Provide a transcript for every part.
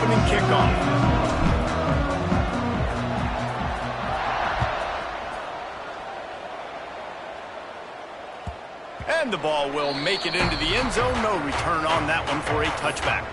opening kickoff. And the ball will make it into the end zone. No return on that one for a touchback.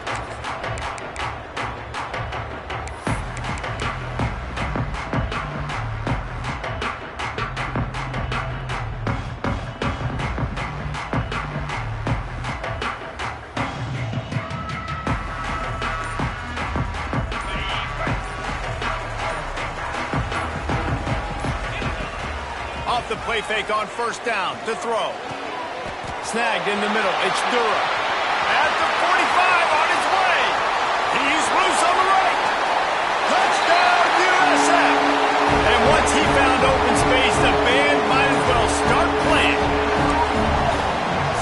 Off the play fake on first down to throw. Snagged in the middle. It's Dura. At the 45 on his way. He's loose on the right. Touchdown, USF. And once he found open space, the band might as well start playing.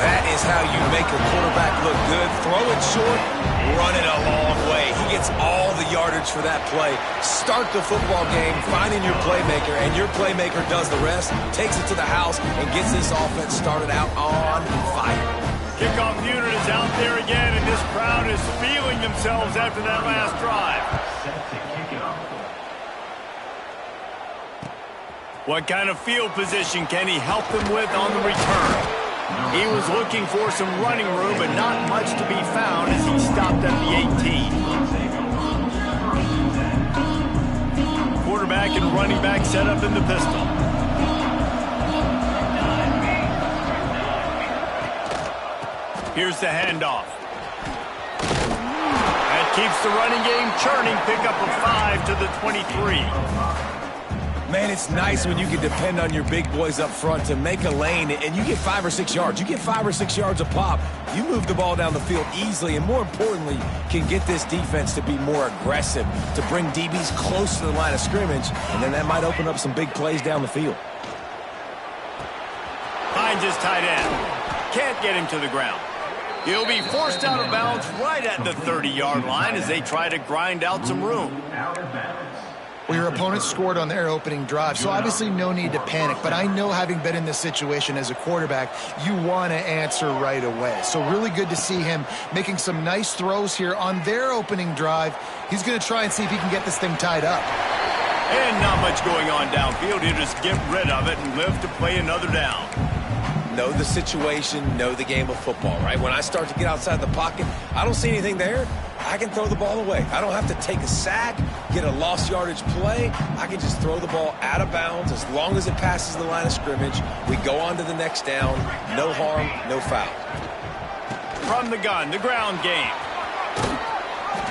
That is how you make a quarterback look good. Throw it short, run it a long way. He gets all the yardage for that play. Start the football game finding your playmaker, and your playmaker does the rest, takes it to the house, and gets this offense started out on fire. Kickoff unit is out there again, and this crowd is feeling themselves after that last drive. What kind of field position can he help them with on the return? He was looking for some running room, but not much to be found as he stopped at the 18. Quarterback and running back set up in the pistol. Here's the handoff. That keeps the running game churning. Pick up a 5 to the 23. Man, it's nice when you can depend on your big boys up front to make a lane, and you get 5 or 6 yards. You get 5 or 6 yards a pop. You move the ball down the field easily, and more importantly, can get this defense to be more aggressive, to bring DBs close to the line of scrimmage, and then that might open up some big plays down the field. Finds his tight end. Can't get him to the ground. He'll be forced out of bounds right at the 30-yard line as they try to grind out some room. Well, your opponent scored on their opening drive, so obviously no need to panic. But I know, having been in this situation as a quarterback, you want to answer right away. So really good to see him making some nice throws here on their opening drive. He's going to try and see if he can get this thing tied up. And not much going on downfield. He'll just get rid of it and live to play another down. Know the situation, know the game of football, right? When I start to get outside the pocket, I don't see anything there, I can throw the ball away. I don't have to take a sack, get a lost yardage play. I can just throw the ball out of bounds as long as it passes the line of scrimmage. We go on to the next down. No harm, no foul. From the gun, the ground game.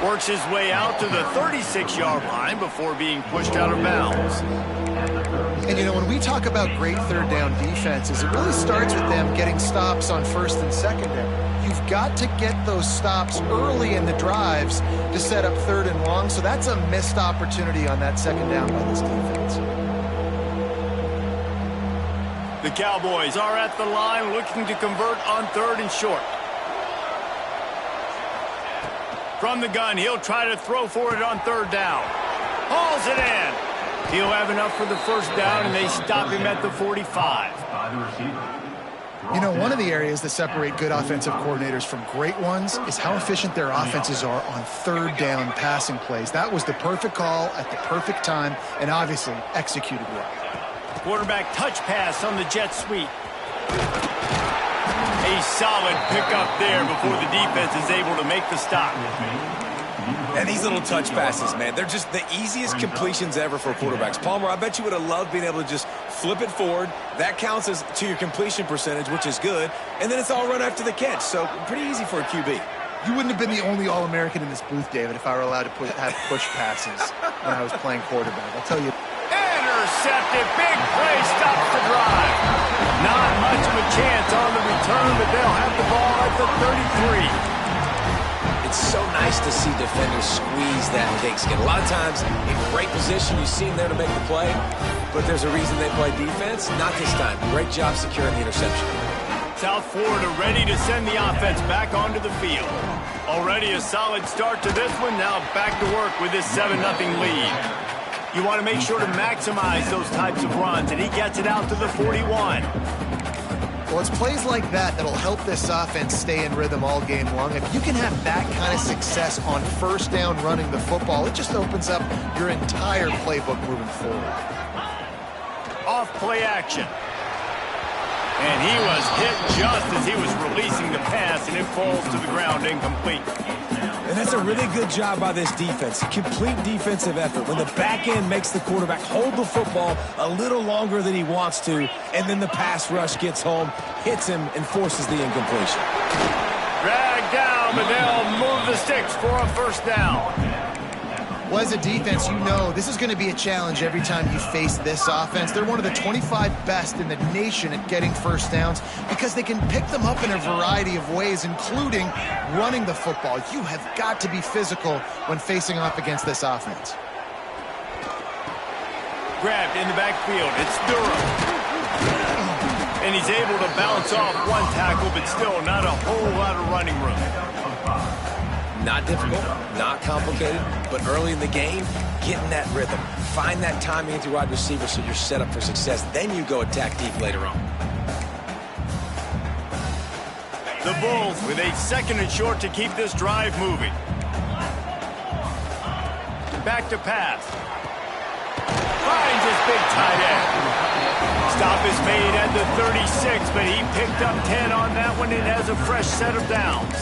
Works his way out to the 36-yard line before being pushed out of bounds. And, you know, when we talk about great third down defenses, it really starts with them getting stops on first and second down. You've got to get those stops early in the drives to set up third and long, so that's a missed opportunity on that second down by this defense. The Cowboys are at the line looking to convert on third and short. From the gun, he'll try to throw for it on third down. Hauls it in. He'll have enough for the first down, and they stop him at the 45. You know, one of the areas that separate good offensive coordinators from great ones is how efficient their offenses are on third down passing plays. That was the perfect call at the perfect time, and obviously executed well. Quarterback touch pass on the jet sweep. A solid pickup there before the defense is able to make the stop. And these little touch passes, man, they're just the easiest completions ever for quarterbacks. Palmer, I bet you would have loved being able to just flip it forward. That counts as to your completion percentage, which is good. And then it's all run after the catch, so pretty easy for a QB. You wouldn't have been the only All-American in this booth, David, if I were allowed to have push passes when I was playing quarterback. I'll tell you. Intercepted. Big play stops the drive. Not much of a chance on the return, but they'll have the ball at the 33. It's so nice to see defenders squeeze that pigskin. A lot of times, in great position, you see them there to make the play, but there's a reason they play defense. Not this time. Great job securing the interception. South Florida ready to send the offense back onto the field. Already a solid start to this one. Now back to work with this 7-0 lead. You want to make sure to maximize those types of runs, and he gets it out to the 41. Well, it's plays like that that'll help this offense stay in rhythm all game long. If you can have that kind of success on first down running the football, it just opens up your entire playbook moving forward. Off play action. And he was hit just as he was releasing the pass, and it falls to the ground incomplete. And that's a really good job by this defense. Complete defensive effort. When the back end makes the quarterback hold the football a little longer than he wants to, and then the pass rush gets home, hits him, and forces the incompletion. Dragged down, but they'll move the sticks for a first down. Well, as a defense, you know this is going to be a challenge every time you face this offense. They're one of the 25 best in the nation at getting first downs because they can pick them up in a variety of ways, including running the football. You have got to be physical when facing off against this offense. Grabbed in the backfield. It's Durham. And he's able to bounce off one tackle, but still not a whole lot of running room. Not difficult, not complicated, but early in the game, get in that rhythm. Find that timing with your wide receiver so you're set up for success. Then you go attack deep later on. The Bulls with a second and short to keep this drive moving. Back to pass. Finds his big tight end. Stop is made at the 36, but he picked up 10 on that one and has a fresh set of downs.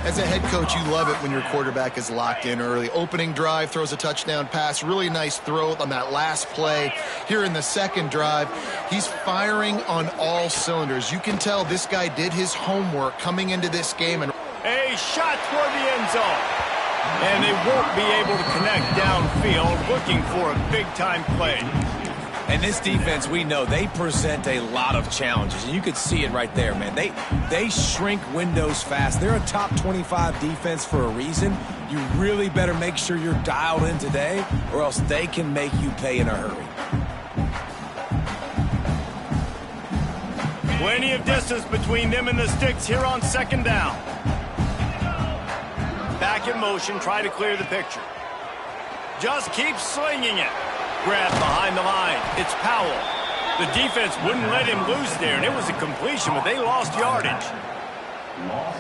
As a head coach, you love it when your quarterback is locked in early. Opening drive, throws a touchdown pass. Really nice throw on that last play. Here in the second drive, he's firing on all cylinders. You can tell this guy did his homework coming into this game. And a shot toward the end zone. And they won't be able to connect downfield, looking for a big-time play. And this defense, we know, they present a lot of challenges. And you could see it right there, man. They shrink windows fast. They're a top 25 defense for a reason. You really better make sure you're dialed in today, or else they can make you pay in a hurry. Plenty of distance between them and the sticks here on second down. Back in motion, try to clear the picture. Just keep slinging it. Grab behind the line. It's Powell. The defense wouldn't let him loose there, and it was a completion, but they lost yardage.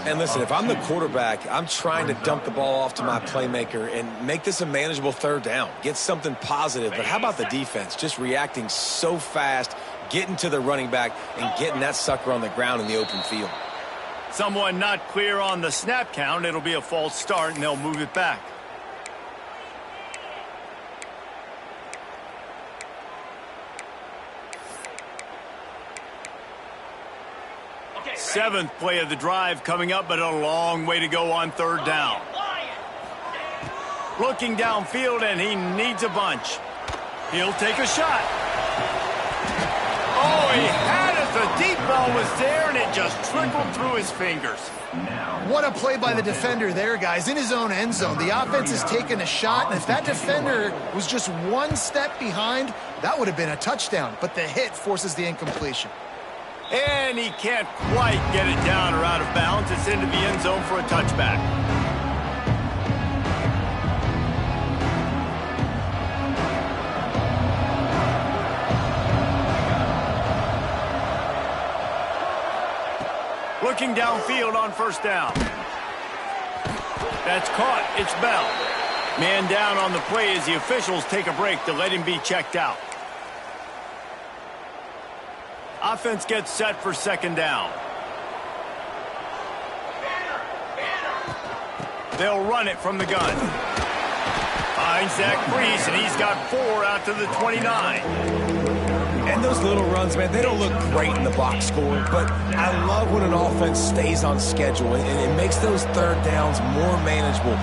And listen, if I'm the quarterback, I'm trying to dump the ball off to my playmaker and make this a manageable third down. Get something positive. But how about the defense? Just reacting so fast, getting to the running back, and getting that sucker on the ground in the open field. Someone not clear on the snap count. It'll be a false start, and they'll move it back. Seventh play of the drive coming up, but a long way to go on third down. Looking downfield, and he needs a bunch. He'll take a shot. Oh, he had it. The deep ball was there, and it just trickled through his fingers. What a play by the defender there, guys, in his own end zone. The offense has taken a shot, and if that defender was just one step behind, that would have been a touchdown. But the hit forces the incompletion. And he can't quite get it down or out of bounds. It's into the end zone for a touchback. Looking downfield on first down. That's caught. It's Bell. Man down on the play as the officials take a break to let him be checked out. Offense gets set for second down. They'll run it from the gun. Finds Zach Brees, and he's got 4 out to the 29. And those little runs, man, they don't look great in the box score, but I love when an offense stays on schedule, and it makes those third downs more manageable,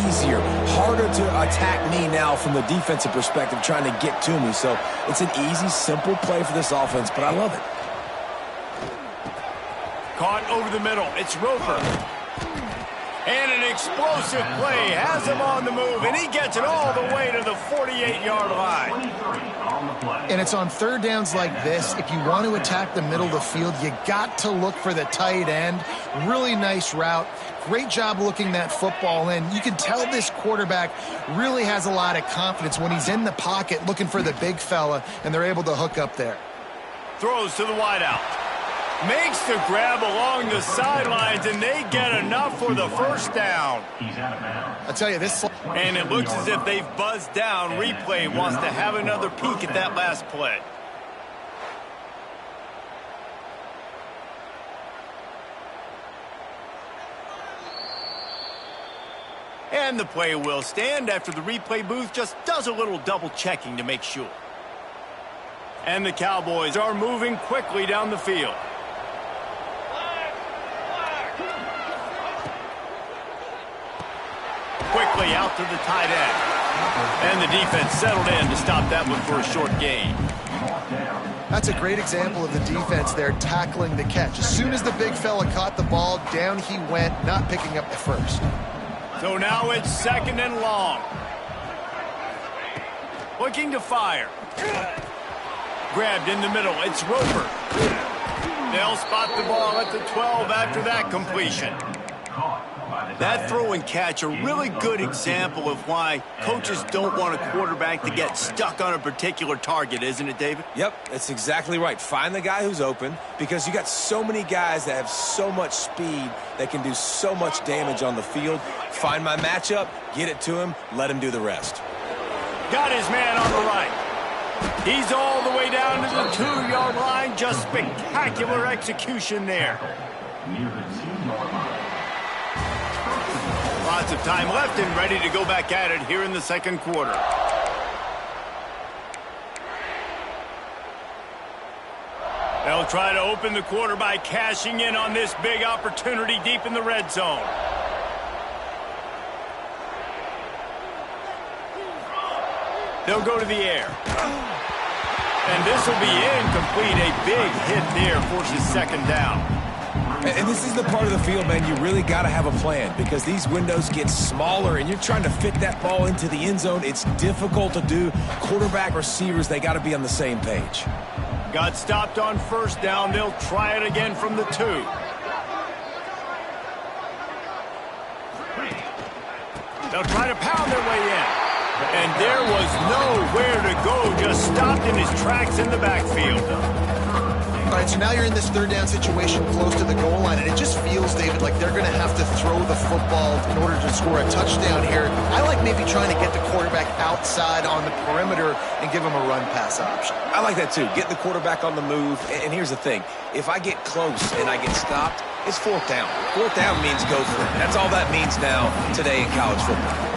easier, harder to attack me now from the defensive perspective trying to get to me. So it's an easy, simple play for this offense, but I love it. Caught over the middle. It's Roper. And an explosive play has him on the move, and he gets it all the way to the 48-yard line. And it's on third downs like this. If you want to attack the middle of the field, you got to look for the tight end. Really nice route. Great job looking that football in. You can tell this quarterback really has a lot of confidence when he's in the pocket looking for the big fella, and they're able to hook up there. Throws to the wideout. Makes the grab along the sidelines, and they get enough for the first down. I tell you, this... And it looks as if they've buzzed down. Replay wants to have another peek at that last play. And the play will stand after the replay booth just does a little double checking to make sure. And the Cowboys are moving quickly down the field. Quickly out to the tight end. And the defense settled in to stop that one for a short gain. That's a great example of the defense there tackling the catch. As soon as the big fella caught the ball, down he went, not picking up the first. So now it's 2nd and long. Looking to fire. Grabbed in the middle. It's Roper. They'll spot the ball at the 12 after that completion. That throw and catch, a really good example of why coaches don't want a quarterback to get stuck on a particular target, isn't it, David? Yep, that's exactly right. Find the guy who's open, because you got so many guys that have so much speed that can do so much damage on the field. Find my matchup, get it to him, let him do the rest. Got his man on the right. He's all the way down to the 2-yard line. Just spectacular execution there. Lots of time left and ready to go back at it here in the second quarter. They'll try to open the quarter by cashing in on this big opportunity deep in the red zone. They'll go to the air. And this will be incomplete. A big hit there forces 2nd down. And this is the part of the field, man, you really got to have a plan, because these windows get smaller and you're trying to fit that ball into the end zone. It's difficult to do. Quarterback, receivers, they got to be on the same page. Got stopped on 1st down. They'll try it again from the 2. They'll try to pound their way in. And there was nowhere to go, just stopped in his tracks in the backfield. All right, so now you're in this 3rd down situation close to the goal line, and it just feels, David, like they're going to have to throw the football in order to score a touchdown here. I like maybe trying to get the quarterback outside on the perimeter and give him a run-pass option. I like that, too. Get the quarterback on the move. And here's the thing. If I get close and I get stopped, it's 4th down. 4th down means go for it. That's all that means now today in college football.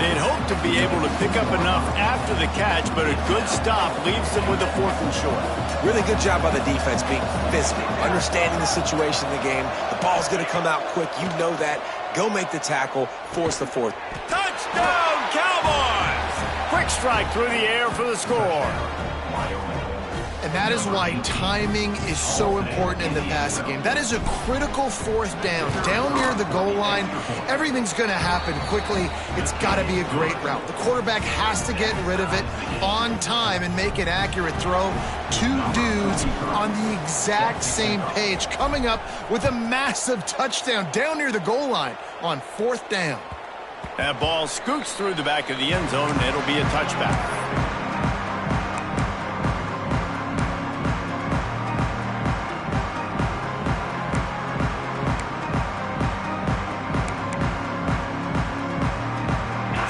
They'd hope to be able to pick up enough after the catch, but a good stop leaves them with a 4th and short. Really good job by the defense being physical, understanding the situation in the game. The ball's going to come out quick. You know that. Go make the tackle, force the 4th. Touchdown, Cowboys! Quick strike through the air for the score. And that is why timing is so important in the passing game. That is a critical 4th down. Down near the goal line, everything's going to happen quickly. It's got to be a great route. The quarterback has to get rid of it on time and make an accurate throw. 2 dudes on the exact same page coming up with a massive touchdown down near the goal line on 4th down. That ball scoots through the back of the end zone, and it'll be a touchback.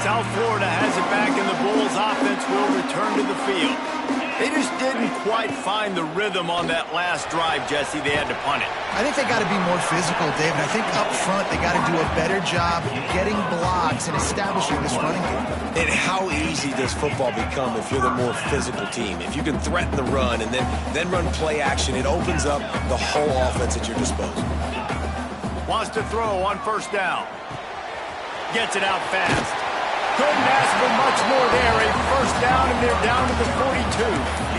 South Florida has it back, and the Bulls offense will return to the field. They just didn't quite find the rhythm on that last drive, Jesse. They had to punt it. I think they got to be more physical, David. I think up front they got to do a better job getting blocks and establishing this running game. And how easy does football become if you're the more physical team? If you can threaten the run and then run play action, it opens up the whole offense at your disposal. Wants to throw on 1st down. Gets it out fast. Couldn't ask for much more there. A 1st down, and they're down to the 42.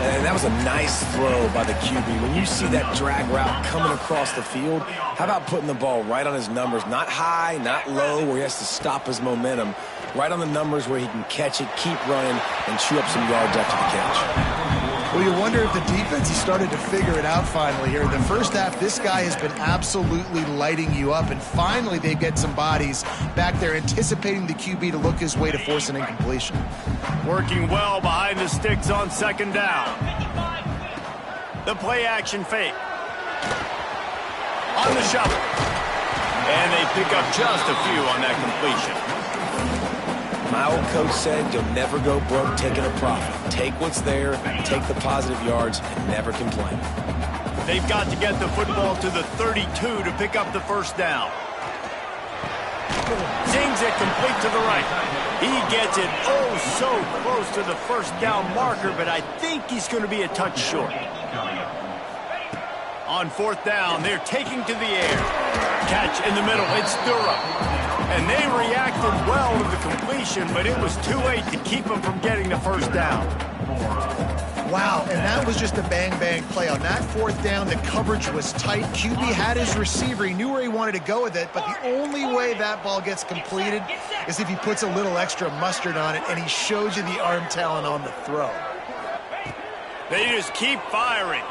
And that was a nice throw by the QB. When you see that drag route coming across the field, how about putting the ball right on his numbers? Not high, not low, where he has to stop his momentum. Right on the numbers where he can catch it, keep running, and chew up some yards after the catch. Well, you wonder if the defense has started to figure it out finally here. In the first half, this guy has been absolutely lighting you up, and finally they get some bodies back there anticipating the QB to look his way to force an incompletion. Working well behind the sticks on 2nd down. The play action fake. On the shovel. And they pick up just a few on that completion. My old coach said you'll never go broke taking a profit. Take what's there, take the positive yards, and never complain. They've got to get the football to the 32 to pick up the first down. Zings it complete to the right. He gets it oh so close to the first down marker, but I think he's going to be a touch short. On fourth down, they're taking to the air. Catch in the middle, it's Durham. And they reacted well to the completion, but it was too late to keep them from getting the first down. Wow, and that was just a bang-bang play. On that fourth down, the coverage was tight. QB had his receiver. He knew where he wanted to go with it, but the only way that ball gets completed is if he puts a little extra mustard on it, and he shows you the arm talent on the throw. They just keep firing.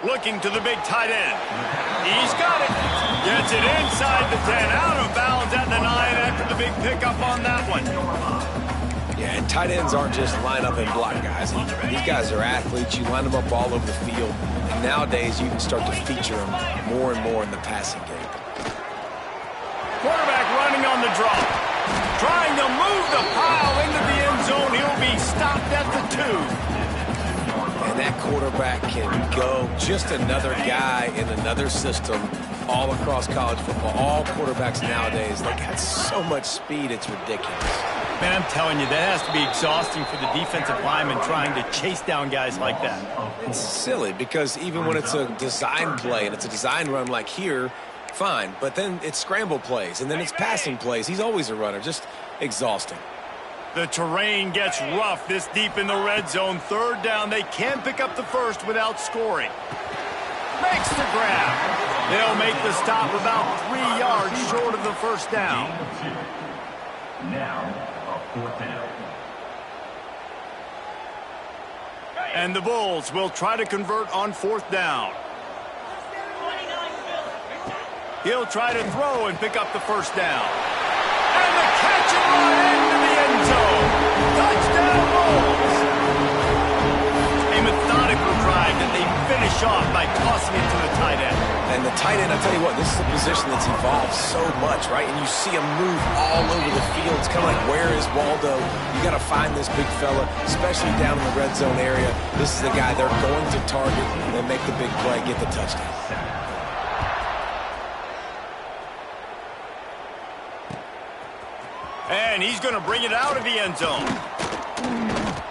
Looking to the big tight end. He's got it. Gets it inside the 10, out of bounds at the 9 after the big pickup on that one. Yeah, and tight ends aren't just line up and block guys. These guys are athletes. You line them up all over the field. And nowadays, you can start to feature them more and more in the passing game. Quarterback running on the draw. Trying to move the pile into the end zone. He'll be stopped at the 2. And that quarterback can go just another guy in another system all across college football. All quarterbacks nowadays, they got so much speed, it's ridiculous. Man, I'm telling you, that has to be exhausting for the defensive lineman trying to chase down guys like that. It's silly because even when it's a design play and it's a design run like here, fine. But then it's scramble plays and then it's passing plays. He's always a runner, just exhausting. The terrain gets rough this deep in the red zone. Third down, they can't pick up the first without scoring. Makes the grab. They'll make the stop about 3 yards short of the first down. Now, a fourth down. And the Bulls will try to convert on fourth down. He'll try to throw and pick up the first down. And the catch and run into the end zone. Touchdown Bulls. A methodical drive that they finish off by tossing it to the tight end. And the tight end, I'll tell you what, this is a position that's evolved so much, right? And you see him move all over the field. It's kind of like, where is Waldo? You got to find this big fella, especially down in the red zone area. This is the guy they're going to target and make the big play, get the touchdown. And he's going to bring it out of the end zone.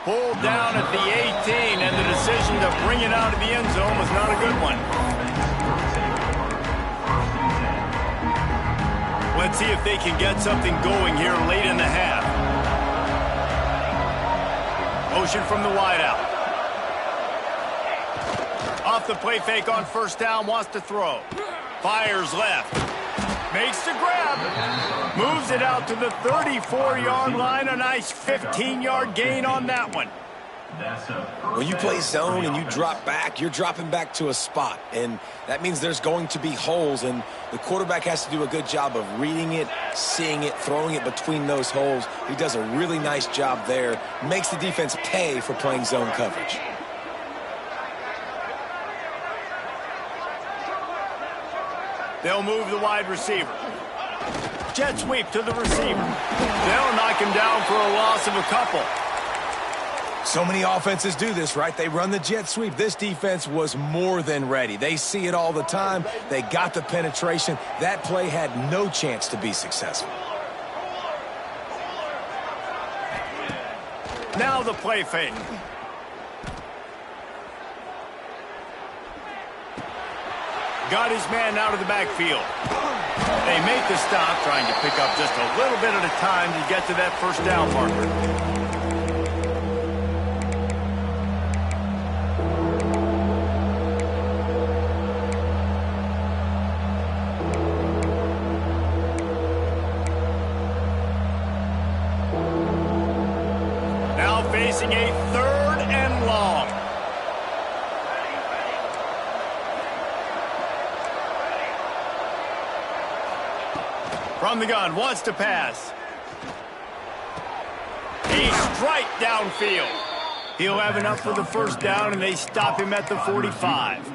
Pulled down at the 18, and the decision to bring it out of the end zone was not a good one. Let's see if they can get something going here late in the half. Motion from the wideout. Off the play fake on first down, wants to throw. Fires left. Makes the grab. Moves it out to the 34-yard line. A nice 15-yard gain on that one. When you play zone and you drop back, you're dropping back to a spot. And that means there's going to be holes. And the quarterback has to do a good job of reading it, seeing it, throwing it between those holes. He does a really nice job there. Makes the defense pay for playing zone coverage. They'll move the wide receiver. Jet sweep to the receiver. They'll knock him down for a loss of a couple. So many offenses do this, right? They run the jet sweep. This defense was more than ready. They see it all the time. They got the penetration. That play had no chance to be successful. Now the play fake. Got his man out of the backfield. They make the stop, trying to pick up just a little bit at a time to get to that first down marker. Now facing a third and long. From the gun, wants to pass. He's straight downfield. He'll have enough for the first down, and they stop him at the 45.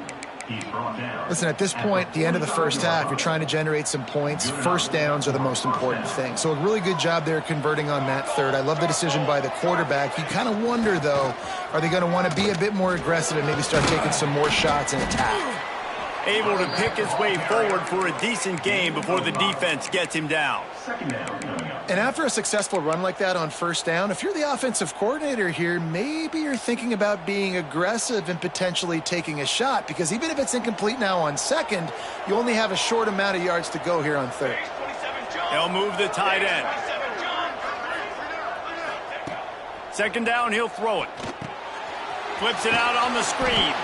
Listen, at this point, the end of the first half, you're trying to generate some points. First downs are the most important thing. So a really good job there converting on that third. I love the decision by the quarterback. You kind of wonder, though, are they going to want to be a bit more aggressive and maybe start taking some more shots and attack? Able to pick his way forward for a decent game before the defense gets him down. And after a successful run like that on first down, if you're the offensive coordinator here, maybe you're thinking about being aggressive and potentially taking a shot, because even if it's incomplete now on second, you only have a short amount of yards to go here on third. They'll move the tight end. Second down, he'll throw it. Flips it out on the screen.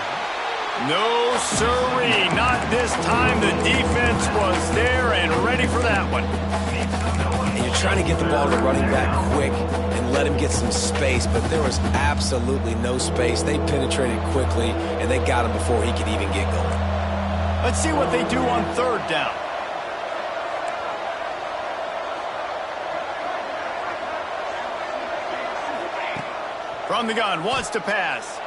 No, sirree, not this time. The defense was there and ready for that one. And you're trying to get the ball to the running back quick and let him get some space, but there was absolutely no space. They penetrated quickly, and they got him before he could even get going. Let's see what they do on third down. From the gun, wants to pass.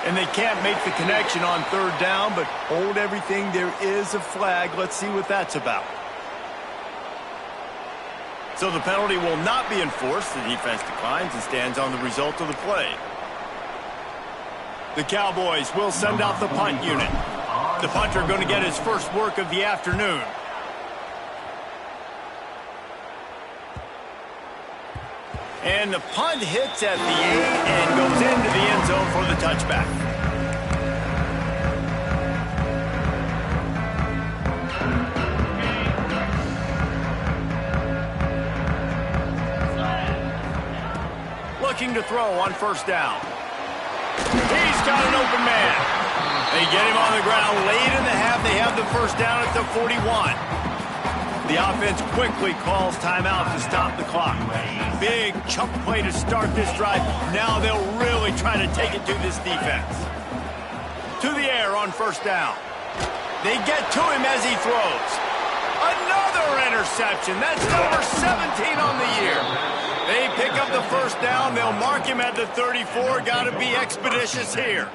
And they can't make the connection on third down, but hold everything. There is a flag. Let's see what that's about. So the penalty will not be enforced. The defense declines and stands on the result of the play. The Cowboys will send out the punt unit. The punter going to get his first work of the afternoon. And the punt hits at the 8 and goes into the end zone for the touchback. Looking to throw on first down. He's got an open man. They get him on the ground late in the half. They have the first down at the 41. The offense quickly calls timeout to stop the clock. Big chunk play to start this drive. Now they'll really try to take it to this defense. To the air on first down. They get to him as he throws. Another interception. That's number 17 on the year. They pick up the first down. They'll mark him at the 34. Got to be expeditious here.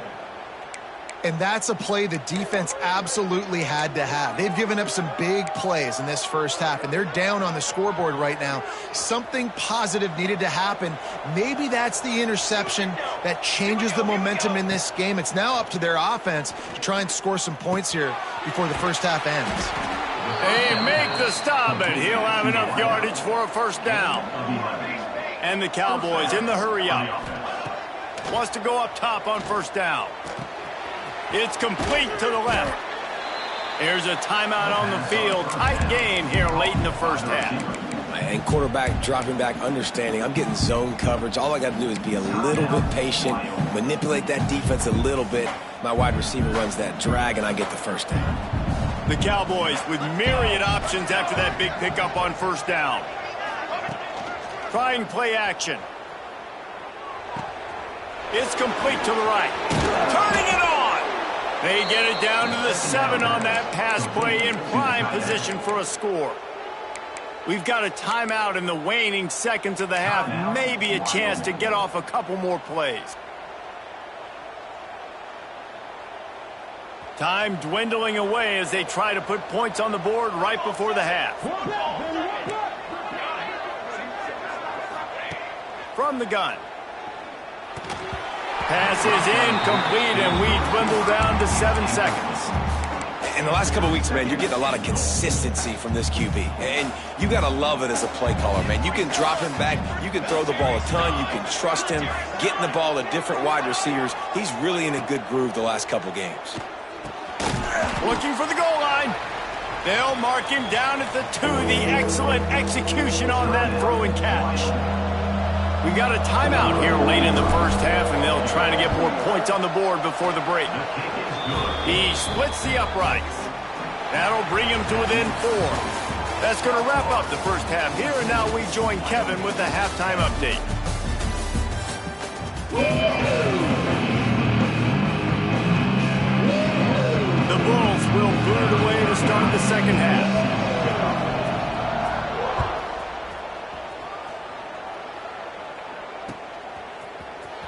And that's a play the defense absolutely had to have. They've given up some big plays in this first half, and they're down on the scoreboard right now. Something positive needed to happen. Maybe that's the interception that changes the momentum in this game. It's now up to their offense to try and score some points here before the first half ends. They make the stop, and he'll have enough yardage for a first down. And the Cowboys in the hurry up. Wants to go up top on first down. It's complete to the left. There's a timeout on the field. Tight game here late in the first half. And quarterback dropping back, understanding. I'm getting zone coverage. All I got to do is be a little bit patient, manipulate that defense a little bit. My wide receiver runs that drag, and I get the first down. The Cowboys with myriad options after that big pickup on first down. Trying play action. It's complete to the right. Turning it on. They get it down to the 7 on that pass play in prime position for a score. We've got a timeout in the waning seconds of the half. Maybe a chance to get off a couple more plays. Time dwindling away as they try to put points on the board right before the half. From the gun. Pass is incomplete, and we dwindle down to 7 seconds. In the last couple of weeks, man, you're getting a lot of consistency from this QB. And you got to love it as a play caller, man. You can drop him back. You can throw the ball a ton. You can trust him, getting the ball to different wide receivers. He's really in a good groove the last couple games. Looking for the goal line. They'll mark him down at the 2. The excellent execution on that throw and catch. We've got a timeout here late in the first half, and they'll try to get more points on the board before the break. He splits the uprights. That'll bring him to within 4. That's going to wrap up the first half here, and now we join Kevin with the halftime update. The Bulls will boot it away to start the second half.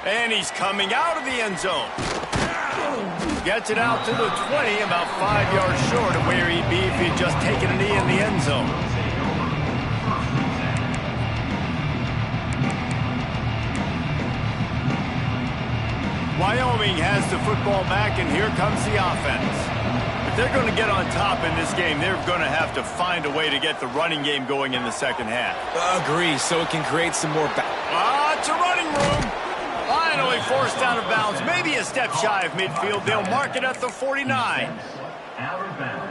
And he's coming out of the end zone. Gets it out to the 20, about 5 yards short of where he'd be if he'd just taken a knee in the end zone. Wyoming has the football back, and here comes the offense. If they're going to get on top in this game, they're going to have to find a way to get the running game going in the second half. Agree, so it can create some more It's a running room. Finally forced out of bounds, maybe a step shy of midfield. They'll mark it at the 49.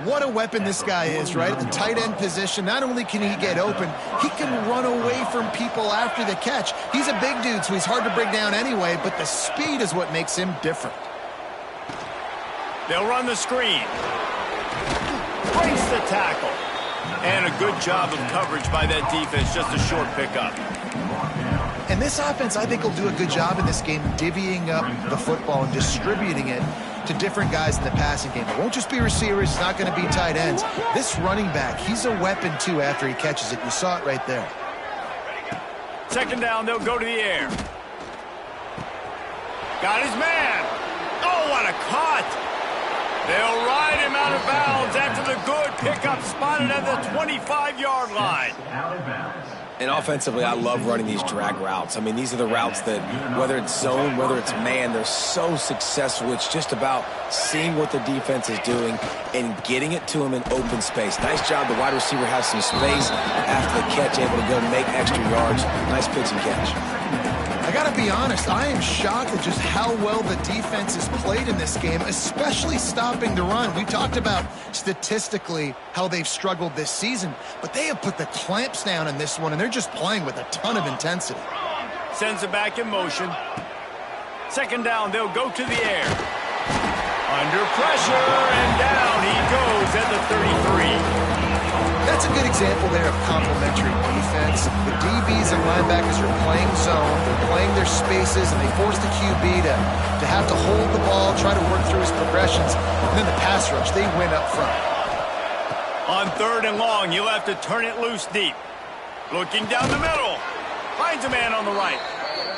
What a weapon this guy is, right? At the tight end position, not only can he get open, he can run away from people after the catch. He's a big dude, so he's hard to bring down anyway, but the speed is what makes him different. They'll run the screen. Breaks the tackle. And a good job of coverage by that defense, just a short pickup. And this offense, I think, will do a good job in this game divvying up the football and distributing it to different guys in the passing game. It won't just be receivers. It's not going to be tight ends. This running back, he's a weapon, too, after he catches it. You saw it right there. Second down, they'll go to the air. Got his man. Oh, what a cut. They'll ride him out of bounds after the good pickup spotted at the 25-yard line. And offensively, I love running these drag routes. I mean, these are the routes that, whether it's zone, whether it's man, they're so successful. It's just about seeing what the defense is doing and getting it to them in open space. Nice job. The wide receiver has some space after the catch, able to go make extra yards. Nice pitch and catch. I got to be honest, I am shocked at just how well the defense has played in this game, especially stopping the run. We talked about statistically how they've struggled this season, but they have put the clamps down in this one, and they're just playing with a ton of intensity. Sends it back in motion. Second down, they'll go to the air. Under pressure, and down he goes at the 33. That's a good example there of complementary defense. The DBs and linebackers are playing zone, they're playing their spaces, and they force the QB to have to hold the ball, try to work through his progressions, and then the pass rush, they win up front. On third and long, you'll have to turn it loose deep. Looking down the middle. Finds a man on the right.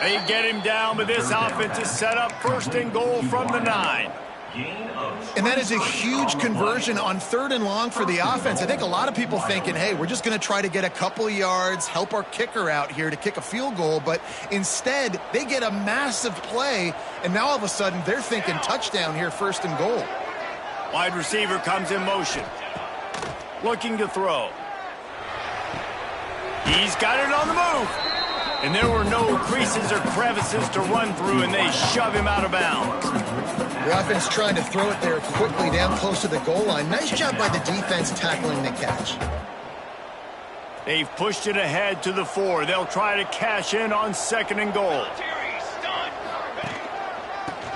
They get him down, but this offense is set up first and goal from the 9. And that is a huge conversion on third and long for the offense. I think a lot of people thinking, hey, we're just going to try to get a couple of yards, help our kicker out here to kick a field goal. But instead, they get a massive play, and now all of a sudden they're thinking touchdown here, first and goal. Wide receiver comes in motion. Looking to throw. He's got it on the move. And there were no creases or crevices to run through, and they shove him out of bounds. The offense trying to throw it there quickly down close to the goal line. Nice job by the defense tackling the catch. They've pushed it ahead to the 4. They'll try to cash in on second and goal.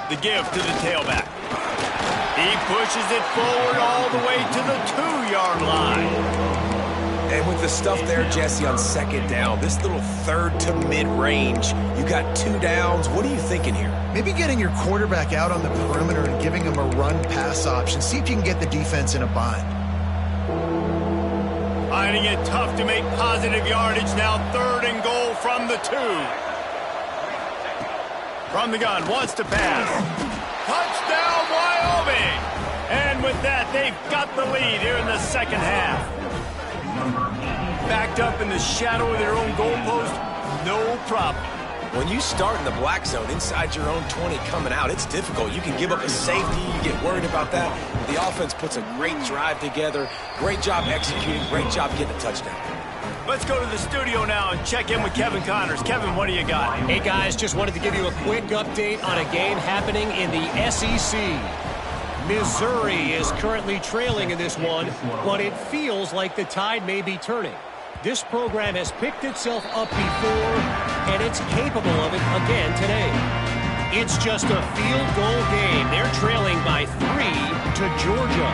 The give to the tailback. He pushes it forward all the way to the 2-yard line. And with the stuff there, Jesse, on second down, this little third to mid-range, you got 2 downs. What are you thinking here? Maybe getting your quarterback out on the perimeter and giving him a run-pass option. See if you can get the defense in a bind. Finding it tough to make positive yardage now. Third and goal from the 2. From the gun, wants to pass. Touchdown, Wyoming! And with that, they've got the lead here in the second half. Backed up in the shadow of their own goalpost, no problem. When you start in the black zone inside your own 20 coming out, it's difficult. You can give up a safety. You get worried about that. The offense puts a great drive together. Great job executing. Great job getting a touchdown. Let's go to the studio now and check in with Kevin Connors. Kevin, what do you got? Hey, guys, just wanted to give you a quick update on a game happening in the SEC. Missouri is currently trailing in this one, but it feels like the tide may be turning. This program has picked itself up before, and it's capable of it again today. It's just a field goal game. They're trailing by 3 to Georgia.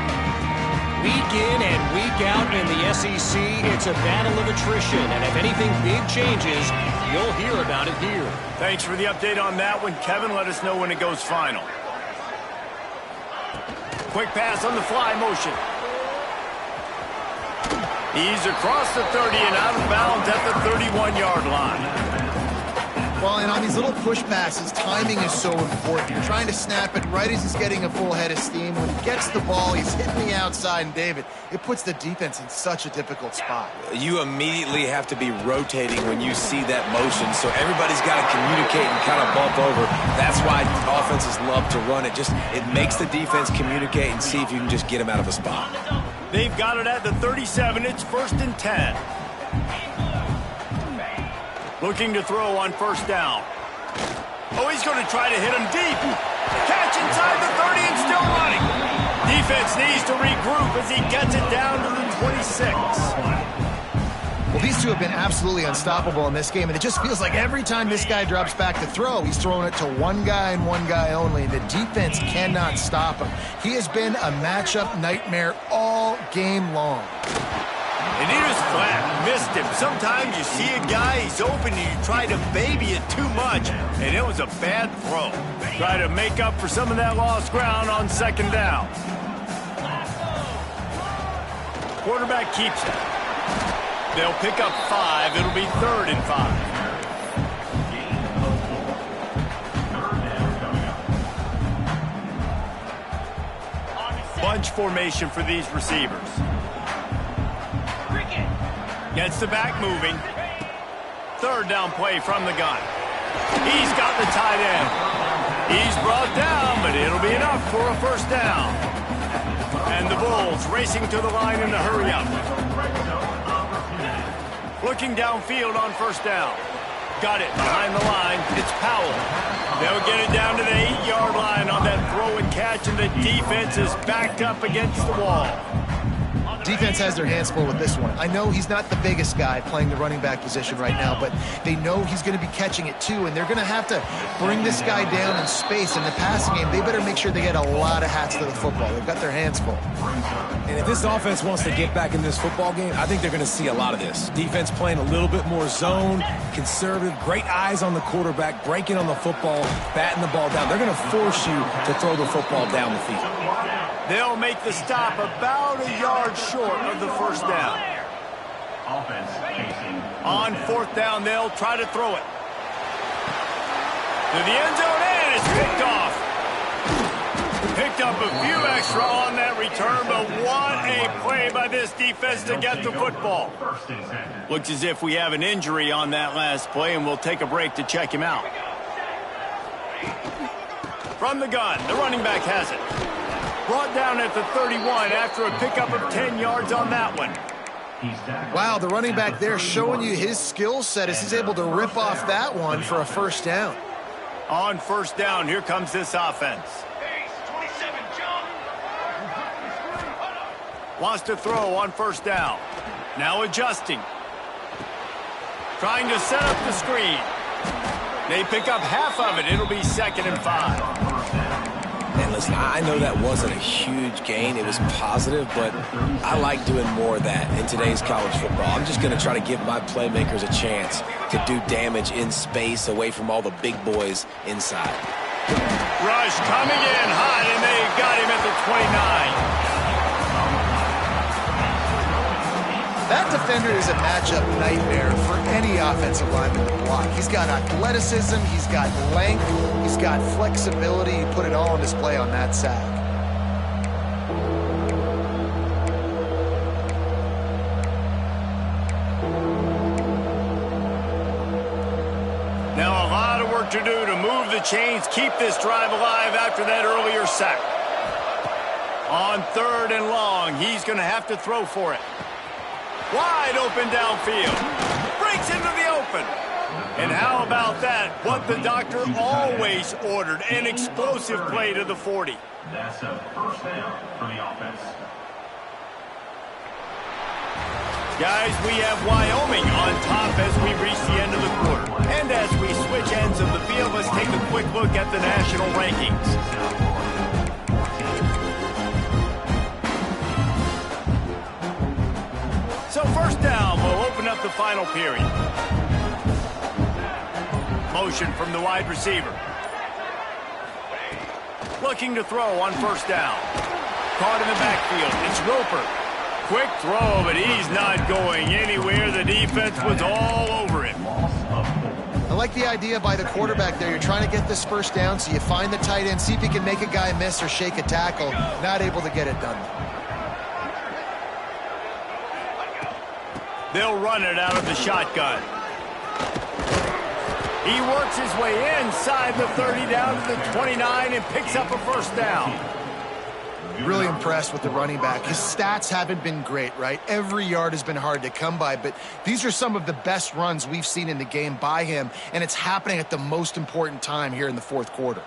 Week in and week out in the SEC, it's a battle of attrition, and if anything big changes, you'll hear about it here. Thanks for the update on that one, Kevin. Let us know when it goes final. Quick pass on the fly motion. He's across the 30 and out of bounds at the 31-yard line. Well, Well, and on these little push passes, timing is so important. You're trying to snap it right as he's getting a full head of steam. When he gets the ball, he's hitting the outside, and David, it puts the defense in such a difficult spot. You immediately have to be rotating when you see that motion, so everybody's got to communicate and kind of bump over. That's why offenses love to run it. It makes the defense communicate and see if you can just get them out of a spot. They've got it at the 37. It's 1st and 10. Looking to throw on 1st down. Oh, he's going to try to hit him deep. Catch inside the 30 and still running. Defense needs to regroup as he gets it down to the 26. Well, these two have been absolutely unstoppable in this game, and it just feels like every time this guy drops back to throw, he's throwing it to one guy and one guy only, and the defense cannot stop him. He has been a matchup nightmare all game long. And he was flat, missed him. Sometimes you see a guy, he's open, and you try to baby it too much, and it was a bad throw. Try to make up for some of that lost ground on 2nd down. Quarterback keeps it. They'll pick up 5. It'll be 3rd and 5. Bunch formation for these receivers. Gets the back moving. 3rd down play from the gun. He's got the tight end. He's brought down, but it'll be enough for a 1st down. And the Bulls racing to the line in a hurry up. Looking downfield on 1st down. Got it behind the line. It's Powell. They'll get it down to the 8-yard line on that throw and catch, and the defense is backed up against the wall. Defense has their hands full with this one. I know he's not the biggest guy playing the running back position right now, but they know he's going to be catching it too, and they're going to have to bring this guy down in space. In the passing game, they better make sure they get a lot of hats to the football. They've got their hands full. And if this offense wants to get back in this football game, I think they're going to see a lot of this. Defense playing a little bit more zone, conservative, great eyes on the quarterback, breaking on the football, batting the ball down. They're going to force you to throw the football down the field. They'll make the stop about a yard short of the 1st down. On 4th down, they'll try to throw it. To the end zone, and it's picked off. Picked up a few extra on that return, but what a play by this defense to get the football. Looks as if we have an injury on that last play, and we'll take a break to check him out. From the gun, the running back has it. Brought down at the 31 after a pickup of 10 yards on that one. Wow, the running back there showing you his skill set as he's able to rip off that one for a 1st down. On 1st down, here comes this offense. Wants to throw on 1st down. Now adjusting. Trying to set up the screen. They pick up half of it. It'll be 2nd and 5. And listen, I know that wasn't a huge gain. It was positive, but I like doing more of that in today's college football. I'm just going to try to give my playmakers a chance to do damage in space away from all the big boys inside. Rush coming in hot, and they got him at the 29. That defender is a matchup nightmare for any offensive lineman to block. He's got athleticism, he's got length, he's got flexibility. He put it all on display on that sack. Now a lot of work to do to move the chains, keep this drive alive after that earlier sack. On 3rd and long, he's going to have to throw for it. Wide open downfield. Breaks into the open. And how about that? What the doctor always ordered. An explosive play to the 40. That's a 1st down for the offense. Guys, we have Wyoming on top as we reach the end of the quarter. And as we switch ends of the field, let's take a quick look at the national rankings. So 1st down, we'll open up the final period. Motion from the wide receiver. Looking to throw on 1st down. Caught in the backfield. It's Roper. Quick throw, but he's not going anywhere. The defense was all over him. I like the idea by the quarterback there. You're trying to get this first down, so you find the tight end, see if you can make a guy miss or shake a tackle. Not able to get it done. They'll run it out of the shotgun. He works his way inside the 30 down to the 29 and picks up a first down. Really impressed with the running back. His stats haven't been great, right? Every yard has been hard to come by, but these are some of the best runs we've seen in the game by him, and it's happening at the most important time here in the fourth quarter.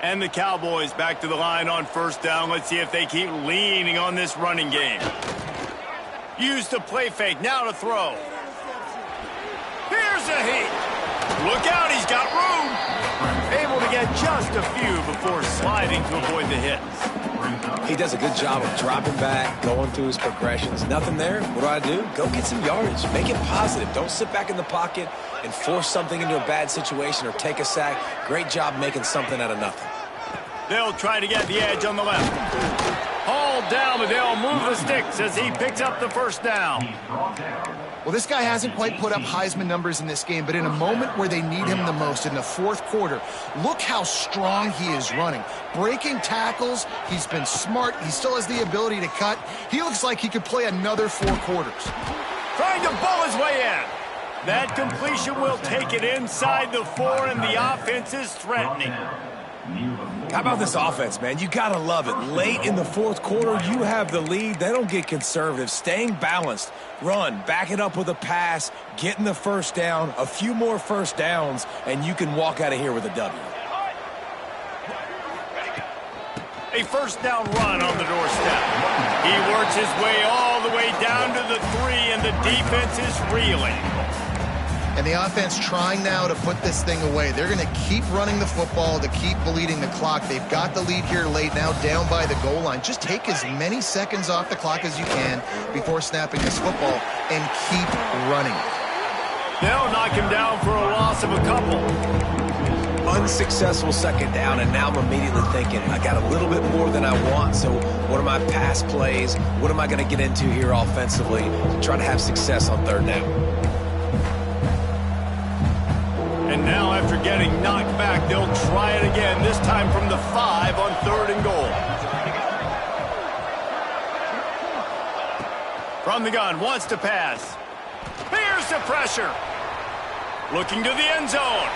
And the Cowboys back to the line on first down. Let's see if they keep leaning on this running game. Use the play fake, now to throw. Here's a heat. Look out, he's got room. Able to get just a few before sliding to avoid the hits. He does a good job of dropping back, going through his progressions. Nothing there. What do? Go get some yardage. Make it positive. Don't sit back in the pocket and force something into a bad situation or take a sack. Great job making something out of nothing. They'll try to get the edge on the left. Hauled down, but they'll move the sticks as he picks up the first down. Well, this guy hasn't quite put up Heisman numbers in this game, but in a moment where they need him the most, in the fourth quarter, look how strong he is running. Breaking tackles, he's been smart, he still has the ability to cut. He looks like he could play another 4 quarters. Trying to bowl his way in. That completion will take it inside the 4, and the offense is threatening. How about this offense, man? You got to love it. Late in the fourth quarter, you have the lead. They don't get conservative. Staying balanced. Run, back it up with a pass, getting the first down, a few more first downs, and you can walk out of here with a W. A first down run on the doorstep. He works his way all the way down to the 3, and the defense is reeling. And the offense trying now to put this thing away. They're going to keep running the football to keep bleeding the clock. They've got the lead here late, now down by the goal line. Just take as many seconds off the clock as you can before snapping this football and keep running. They'll knock him down for a loss of a couple. Unsuccessful second down, and now I'm immediately thinking, I got a little bit more than I want, so what are my pass plays? What am I going to get into here offensively to try to have success on third down? And now, after getting knocked back, they'll try it again, this time from the 5 on 3rd and goal. From the gun, wants to pass. Here's the pressure. Looking to the end zone.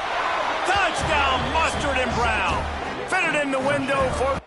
Touchdown, Mustard and Brown. Fitted in the window for...